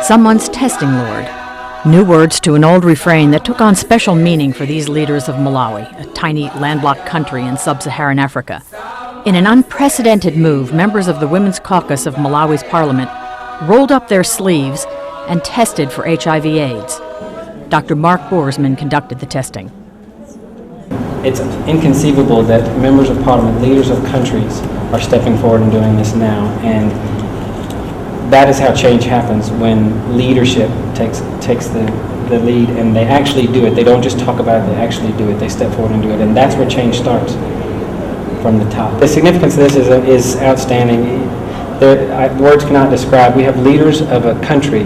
someone's testing lord. New words to an old refrain that took on special meaning for these leaders of Malawi, a tiny landlocked country in sub-Saharan Africa. In an unprecedented move, members of the Women's Caucus of Malawi's parliament rolled up their sleeves and tested for HIV/AIDS. Dr. Mark Boersman conducted the testing. It's inconceivable that members of parliament, leaders of countries, are stepping forward and doing this now, and that is how change happens, when leadership takes the lead and they actually do it. They don't just talk about it, they actually do it. They step forward and do it, and that's where change starts, from the top. The significance of this is outstanding. Words cannot describe. We have leaders of a country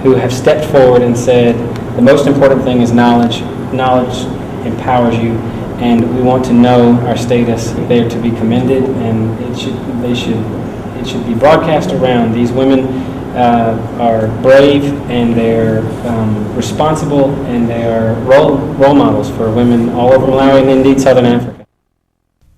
who have stepped forward and said, the most important thing is knowledge. Knowledge empowers you, and we want to know our status. They're to be commended, and it should be broadcast around. These women are brave, and they're responsible, and they are role models for women all over Malawi and indeed Southern Africa.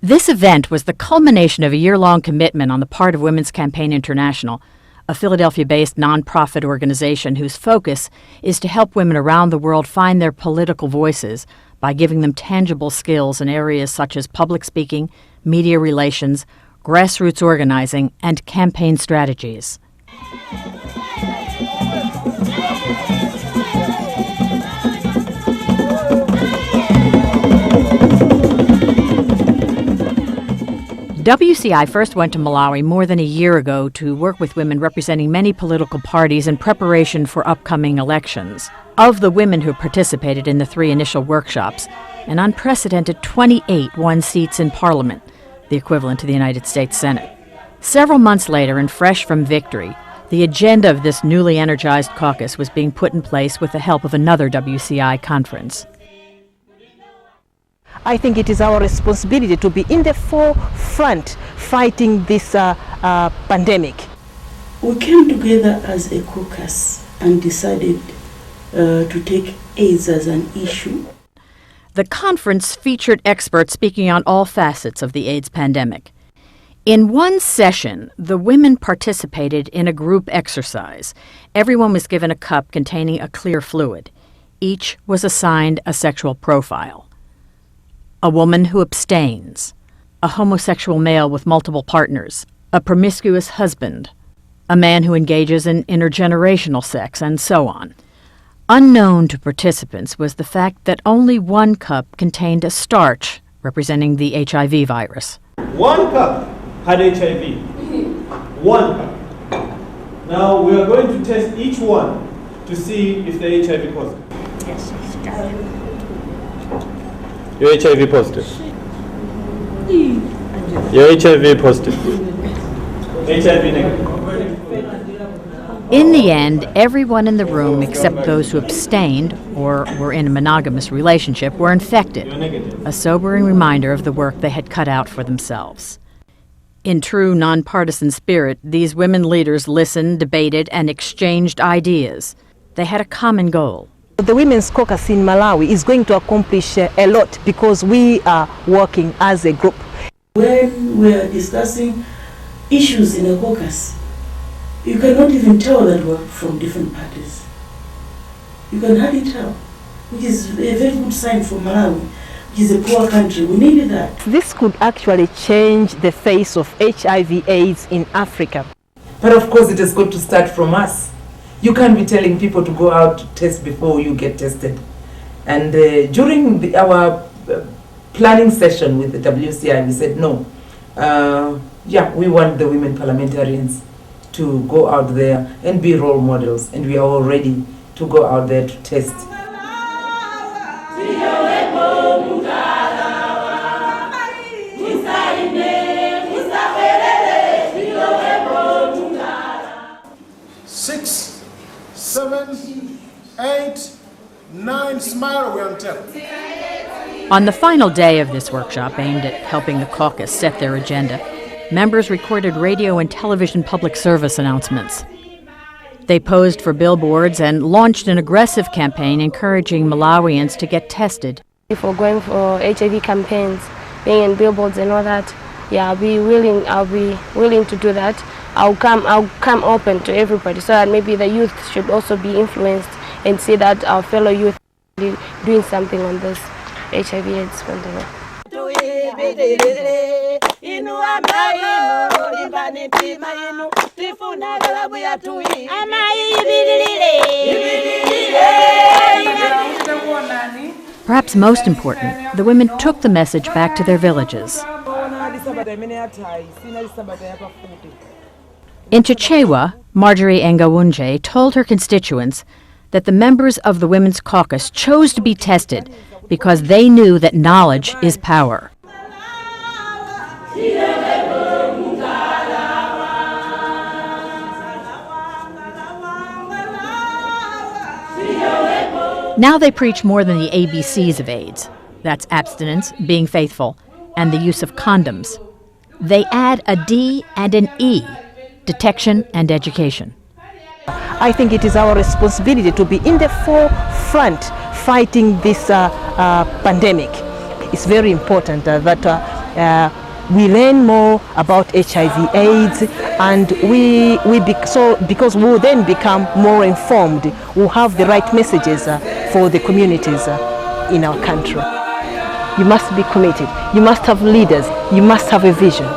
This event was the culmination of a year-long commitment on the part of Women's Campaign International, a Philadelphia-based nonprofit organization whose focus is to help women around the world find their political voices by giving them tangible skills in areas such as public speaking, media relations, grassroots organizing, and campaign strategies. WCI first went to Malawi more than a year ago to work with women representing many political parties in preparation for upcoming elections. Of the women who participated in the 3 initial workshops, an unprecedented 28 won seats in Parliament, the equivalent to the United States Senate. Several months later, and fresh from victory, the agenda of this newly energized caucus was being put in place with the help of another WCI conference. I think it is our responsibility to be in the forefront fighting this pandemic. We came together as a caucus and decided to take AIDS as an issue. The conference featured experts speaking on all facets of the AIDS pandemic. In one session, the women participated in a group exercise. Everyone was given a cup containing a clear fluid. Each was assigned a sexual profile. A woman who abstains, a homosexual male with multiple partners, a promiscuous husband, a man who engages in intergenerational sex, and so on. Unknown to participants was the fact that only one cup contained a starch representing the HIV virus. One cup had HIV. One cup. Now we are going to test each one to see if they're HIV positive. Yes, You're HIV positive. You're HIV positive. HIV negative. In the end, everyone in the room except those who abstained or were in a monogamous relationship were infected, a sobering reminder of the work they had cut out for themselves. In true nonpartisan spirit, these women leaders listened, debated, and exchanged ideas. They had a common goal. The Women's Caucus in Malawi is going to accomplish a lot because we are working as a group. When we are discussing issues in a caucus, you cannot even tell that we're from different parties. You can hardly tell, which is a very good sign for Malawi, which is a poor country. We needed that. This could actually change the face of HIV/AIDS in Africa. But of course, it is going to start from us. You can't be telling people to go out to test before you get tested. And during our planning session with the WCI, we said no. We want the women parliamentarians to go out there and be role models, and we are all ready to go out there to test. Six, 7, 8, 9, smile, we are on 10. On the final day of this workshop, aimed at helping the caucus set their agenda, members recorded radio and television public service announcements. They posed for billboards and launched an aggressive campaign encouraging Malawians to get tested. For going for HIV campaigns, being in billboards and all that, I'll be willing to do that. I'll come open to everybody, so that maybe the youth should also be influenced and see that our fellow youth are doing something on this HIV/AIDS pandemic. Perhaps most important, the women took the message back to their villages. In Chichewa, Marjorie Engawunje told her constituents that the members of the Women's Caucus chose to be tested because they knew that knowledge is power. Now they preach more than the ABCs of AIDS. That's abstinence, being faithful, and the use of condoms. They add a D and an E, detection and education. I think it is our responsibility to be in the forefront fighting this pandemic. It's very important that we learn more about HIV/AIDS, and because we will then become more informed, we'll have the right messages for the communities in our country. You must be committed. You must have leaders. You must have a vision.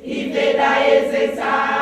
Ipeda ezeta